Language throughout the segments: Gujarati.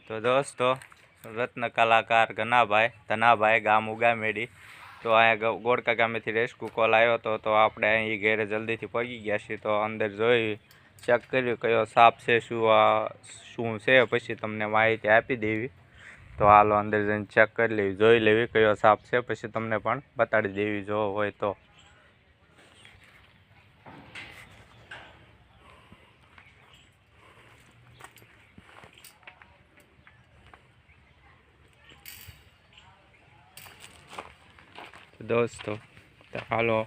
તો દોસ્તો રત્ન કલાકાર ધનાભાઈ ગામ ઉગામેડી તો અહીંયા ગોળકા ગામેથી રેસ્ક્યુ કોલ આવ્યો હતો તો આપણે અહીં ઘેરે જલ્દીથી પહોંચી ગયા છીએ તો અંદર જોઈ ચેક કર્યું કયો સાપ છે શું છે પછી તમને માહિતી આપી દેવી તો હાલો અંદર જઈને ચેક કરી લેવી જોઈ લેવી કયો સાપ છે પછી તમને પણ બતાડી દેવી જો હોય તો दोस्तों तो हालो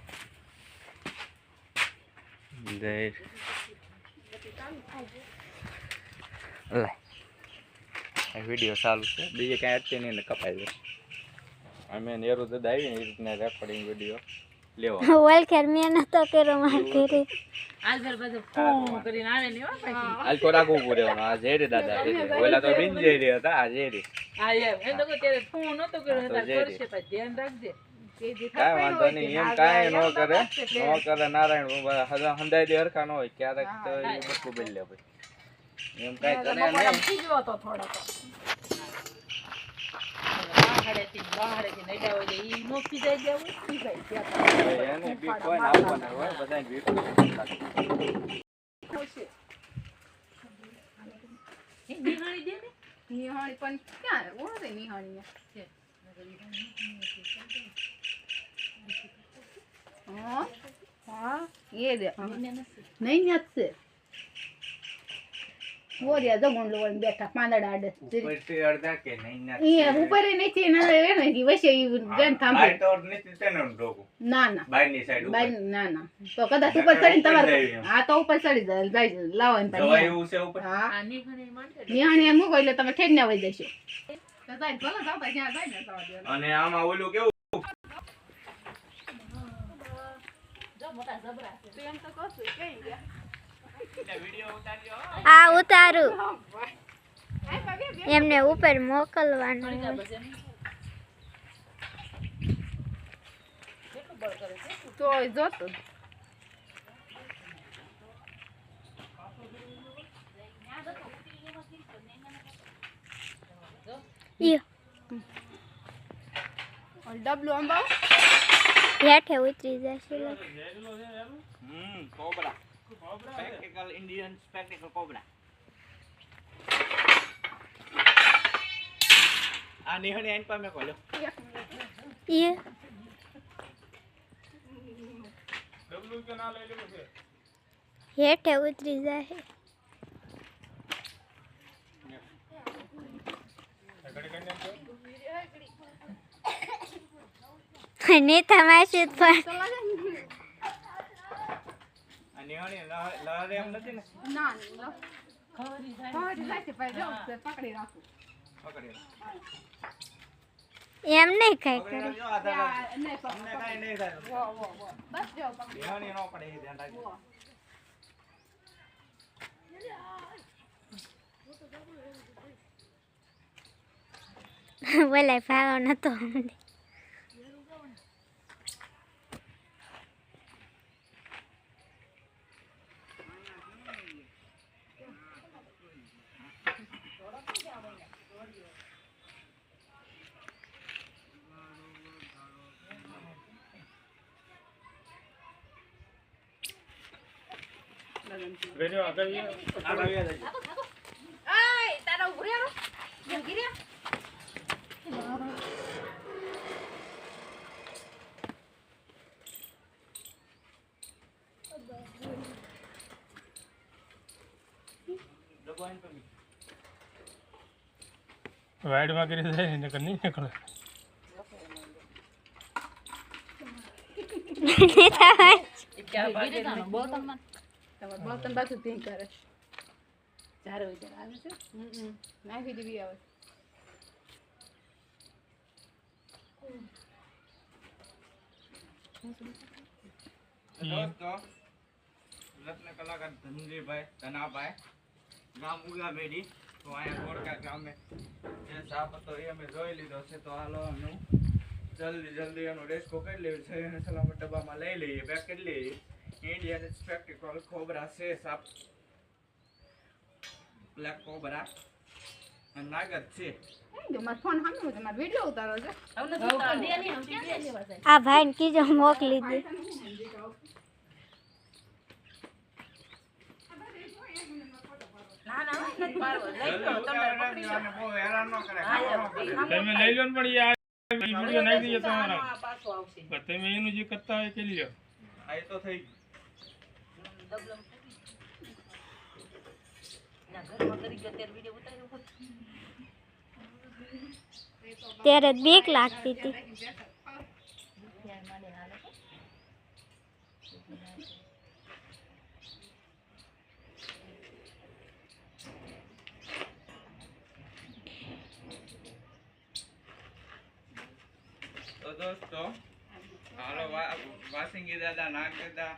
जय वीडियो चालू है बीजे कहीं अटके नहीं कपाई दे अमे नेरू तो दावी ने इतने रेकॉर्डिंग वीडियो लेवा वेल कर मैं तो करो मार करे आज भर बजो फोन કરીને આવે ને પછી आज को राखो पूरे आ जेरे दादा ओला तो बिन जेरे था आ जेरे આ એ લોકો તેરે ફોન નતો કર્યો હતા કરશે પછી ધ્યાન રાખજે काय वांधो नहीं एम काय नो करे नारायण हंदाई दे हरखा नो होय क्यारेक तो ए बटकू बेल ले भाई एम काय करे नहीं ખીજવો તો થોડો તો બહારેથી નડા હોય ઈ નો ખીજાઈ જાય ખીજાઈ ગયા એને બી કોઈ ના આવવાના હોય બધાય બી ખુશી એ નિહાળી દે ને નિહાળી પણ ક્યાં ઓળે નિહાળી છે हाँ ये दे नहीं न्यासे वो दिया जो मुंडलो वन बैठा पांदा डाडे ऊपर से अर्धा के नहीं ना ये ऊपर ही नहीं थी ना ये ना कि वैसे ही गन थाम बाय तो नहीं थी ना डोको ना ना बाय ની સાઈડ बाय ना ना तो कदा ऊपर चढ़ी तमार हां तो ऊपर चढ़ी जाय लावन पर જવાય એવું છે ઉપર हां ની ઘણી માંડે નિહાણી એમ કોઈ એટલે તમે ઠેડ ને વઈ જશો તો જાય ભલે જાવ ત્યાં જાય ને જવા દે અને આમાં ઓલું કેવું आ उतारू एमने ऊपर मोकलवानो तो जो तो ये और डब्लू अंबा हेठे उतरी जाशे cobra spectacled Indian spectacled cobra आ निहणी आइन पर में खोलो ये डब्लू के ना ले ले मुझे हेठे उतरी जाशे नहीं तमाशे पर નિહણી લહરે એમ નથી ને ના ના ખરી જાય છે ભાઈ જાવ પકડી રાખો પકડી एम नहीं कई करे જો આધા નહીં અમને કાઈ નહીં થાય વો બસ જાવ પકડી નિહણી નો પડે એ ધ્યાન રાખજો बोला भागो न तो વેજો આગળ જાય આય તારા ઉભરે આવો જંગી રે वाइड में गिर जाए निकल नहीं निकले क्या बात है बोतल में તમાર બોતલ બાજુ ધીંગ કરે ચારે ઉજર આવે છે નાખી દેવી આવે दोस्तों रत्न कलाकार धनाभाई गाम उगामेडी तो आया गोड़का गाम में જે સાપ હતો એ અમે જોઈ લીધો છે તો હાલો અમે જલ્દી એનો રેસ્ક્યુ કરી લેવું છે અને સલામત ડબ્બામાં લઈ લઈએ પેક કરી લઈએ इंडियन स्पेक्टिकल कोबरा से साप ब्लैक कोबरा નાગત છે જો મારો ફોન સામે હોય મારો વિડિયો ઉતારો છે આ ભાઈને કીજો મોકલી દે. બહુ હેરાન ન કરે તમે લઈ લો ને પણ ઈ આ વિડિયો નાખી દઈએ તમારા પણ તમે એનું જે કરતા હોય કરી લ્યો. આ તો થઈ ત્યારે જ બીક લાગતી હતી. તો દોસ્તો હાલો વાસિંગી દાદા નાગ દાદા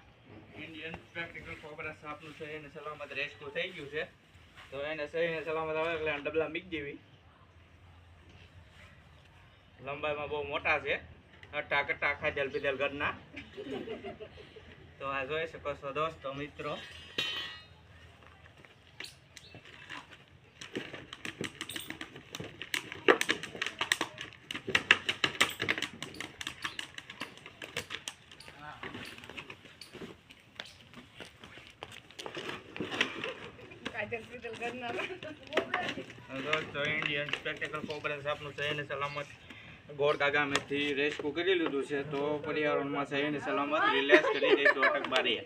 ઇન્ડિયન પ્રેક્ટિકલ કોબરા સાપનું છે એને સલામત રેસ્ક્યુ થઈ ગયું છે. તો એને સહીને સલામત આવે એટલે આ ડબલા મીક દેવી. લંબાઈમાં બહુ મોટા છે, અટ્ટા કટ્ટા ખાધેલ પીધેલ ઘરના. તો આ જોઈ શકો છો દોસ્તો મિત્રો. દોસ્તો ઇન્ડિયન સ્પેક્ટેકલ કોબરા સાપનું સહીને સલામત ગોળકા ગામેથી રેસ્ક્યુ કરી લીધું છે. તો પર્યાવરણમાં સહીને સલામત રિલેક્સ કરી દઈશું અટક બારી.